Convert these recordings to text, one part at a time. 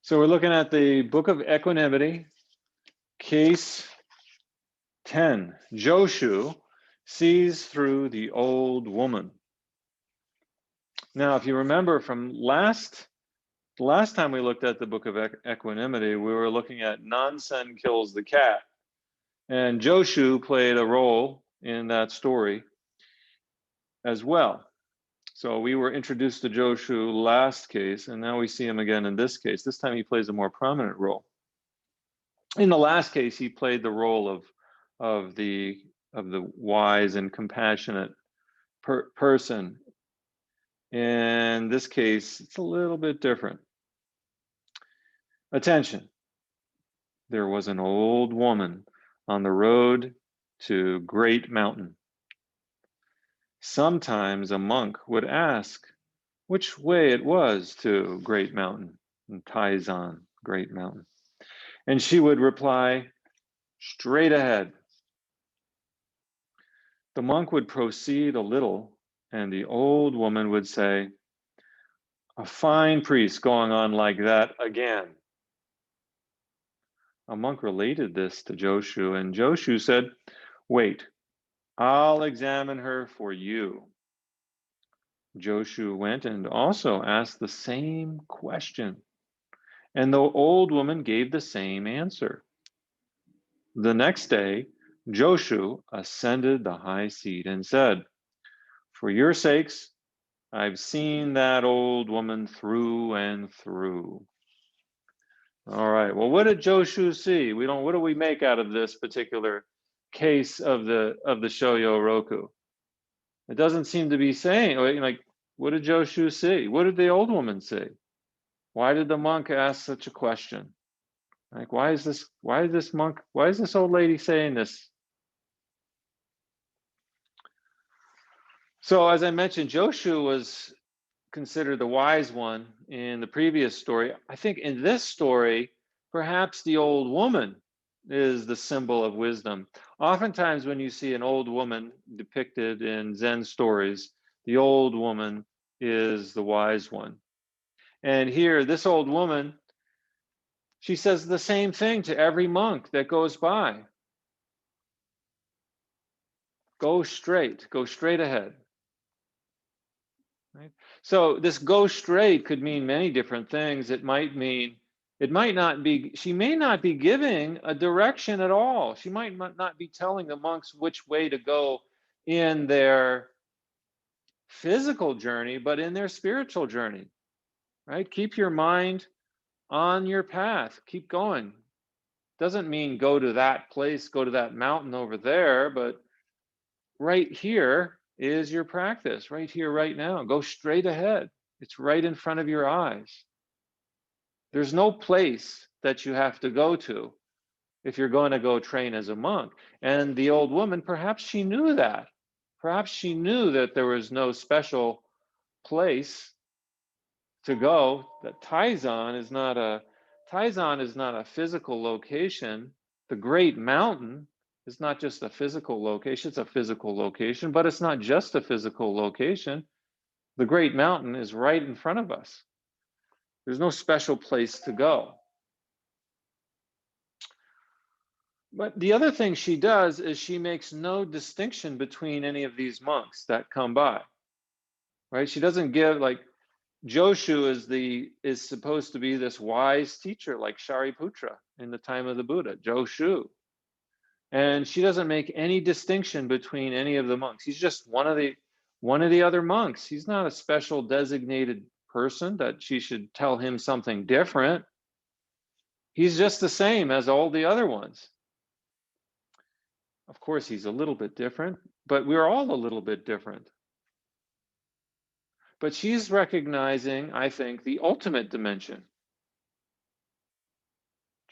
So we're looking at the Book of Equanimity, case 10. Joshu sees through the old woman. Now, if you remember from last time we looked at the Book of Equanimity, we were looking at Nansen kills the cat. And Joshu played a role in that story as well. So we were introduced to Joshu last case, and now we see him again in this case. This time he plays a more prominent role. In the last case, he played the role of the wise and compassionate person. In this case, it's a little bit different. Attention. There was an old woman on the road to Great Mountain. Sometimes a monk would ask which way it was to Great Mountain, and Taizan, Great Mountain. And she would reply, straight ahead. The monk would proceed a little, and the old woman would say, a fine priest going on like that again. A monk related this to Joshu, and Joshu said, wait, I'll examine her for you. Joshu went and also asked the same question, and the old woman gave the same answer. The next day, Joshu ascended the high seat and said, for your sakes, I've seen that old woman through and through. All right, well, what did Joshu see? What do we make out of this particular case of the Shoyo Roku? It doesn't seem to be saying, like, what did Joshu see? What did the old woman see? Why did the monk ask such a question? Like, why is this old lady saying this? So as I mentioned, Joshu was considered the wise one in the previous story. I think in this story, perhaps the old woman is the symbol of wisdom. Oftentimes when you see an old woman depicted in Zen stories, the old woman is the wise one. And here, this old woman, she says the same thing to every monk that goes by. Go straight ahead. Right? So this go straight could mean many different things. It might not be, she may not be giving a direction at all. She might not be telling the monks which way to go in their physical journey, but in their spiritual journey, right? Keep your mind on your path, keep going. Doesn't mean go to that place, go to that mountain over there, but right here is your practice, right here, right now. Go straight ahead. It's right in front of your eyes. There's no place that you have to go to if you're going to go train as a monk. And the old woman, perhaps she knew that. Perhaps she knew that there was no special place to go, that Taizan is not a physical location. The Great Mountain is not just a physical location, it's a physical location, but it's not just a physical location. The Great Mountain is right in front of us. There's no special place to go. But the other thing she does is she makes no distinction between any of these monks that come by, right? She doesn't give, like, Joshu is supposed to be this wise teacher like Shariputra in the time of the Buddha, Joshu. And she doesn't make any distinction between any of the monks. He's just one of the other monks. He's not a special designated person that she should tell him something different. He's just the same as all the other ones. Of course, he's a little bit different, but we're all a little bit different. But she's recognizing, I think, the ultimate dimension.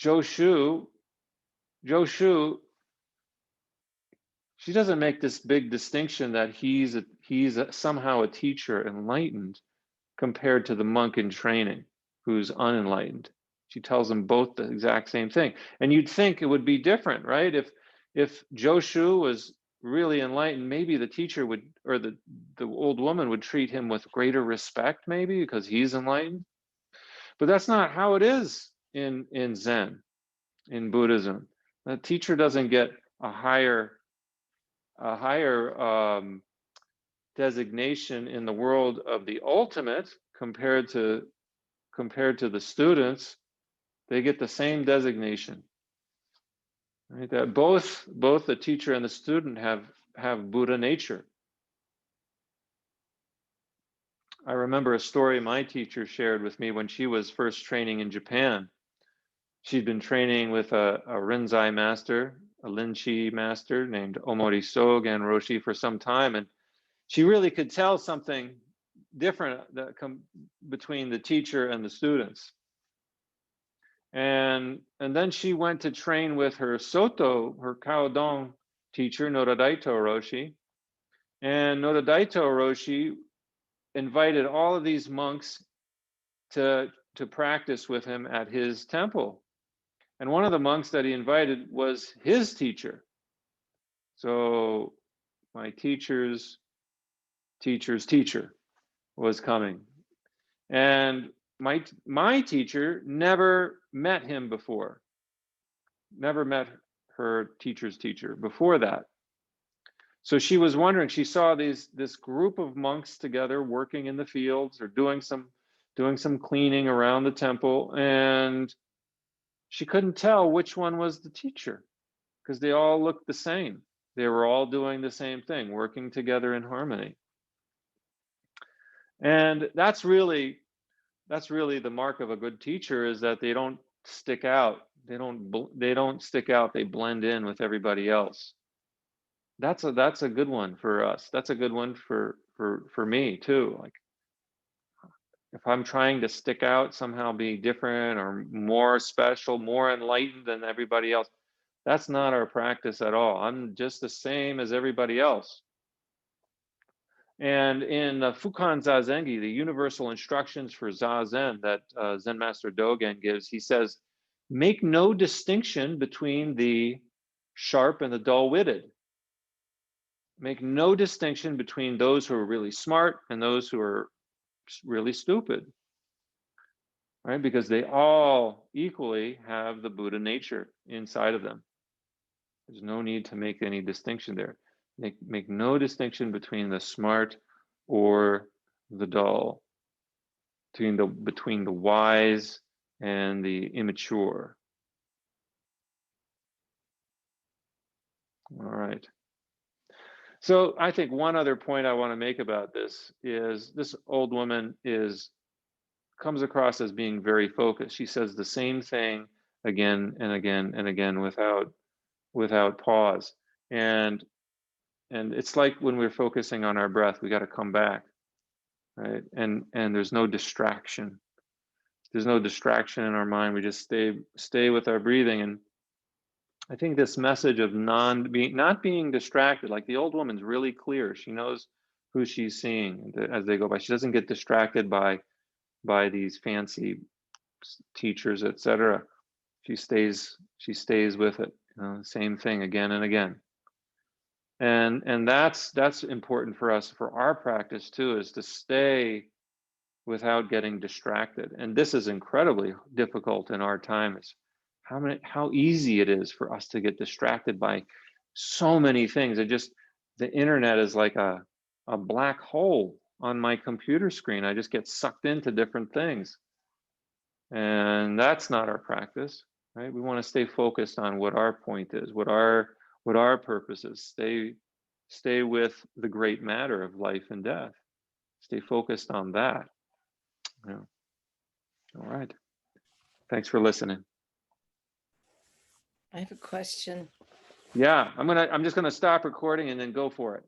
Joshu, she doesn't make this big distinction that he's somehow a teacher enlightened compared to the monk in training who's unenlightened. She tells them both the exact same thing. And you'd think it would be different, right? If Joshu was really enlightened, maybe the teacher would, or the old woman would treat him with greater respect, maybe because he's enlightened. But that's not how it is in Zen, in Buddhism. The teacher doesn't get a higher designation in the world of the ultimate compared to the students. They get the same designation. Right? That both the teacher and the student have Buddha nature. I remember a story my teacher shared with me when she was first training in Japan. She'd been training with a Rinzai master, a Linchi master named Omori Sogen Roshi for some time, and she really could tell something different between the teacher and the students. And then she went to train with her Soto, her Kaodong teacher, Noradaito Roshi. And Noradaito Roshi invited all of these monks to practice with him at his temple. And one of the monks that he invited was his teacher. So my teacher's teacher's teacher was coming. And my teacher never met him before, never met her teacher's teacher before that. So she was wondering, she saw this group of monks together working in the fields or doing some cleaning around the temple, and she couldn't tell which one was the teacher because they all looked the same. They were all doing the same thing, working together in harmony. And that's really the mark of a good teacher, is that they don't stick out. They don't stick out. They blend in with everybody else. That's a good one for us. That's a good one for me too. Like, if I'm trying to stick out, somehow be different or more special, more enlightened than everybody else, that's not our practice at all. I'm just the same as everybody else. And in the Fukan Zazengi, the universal instructions for Zazen that Zen Master Dogen gives, he says, make no distinction between the sharp and the dull-witted. Make no distinction between those who are really smart and those who are really stupid, right? Because they all equally have the Buddha nature inside of them. There's no need to make any distinction there. Make no distinction between the smart or the dull, between the wise and the immature. All right. So I think one other point I want to make about this is this old woman comes across as being very focused. She says the same thing again and again and again without pause. And it's like when we're focusing on our breath, we got to come back, right? And there's no distraction. There's no distraction in our mind. We just stay with our breathing. And I think this message of not being distracted, like the old woman's really clear. She knows who she's seeing as they go by. She doesn't get distracted by these fancy teachers, etc. She stays with it. Same thing again and again. And that's important for us, for our practice too, is to stay without getting distracted. And this is incredibly difficult in our time. Is how easy it is for us to get distracted by so many things. The internet is like a black hole on my computer screen. I just get sucked into different things. And that's not our practice, right? We want to stay focused on what our point is, what our purpose is. Stay with the great matter of life and death. Stay focused on that. Yeah. All right. Thanks for listening. I have a question. Yeah, I'm just gonna stop recording and then go for it.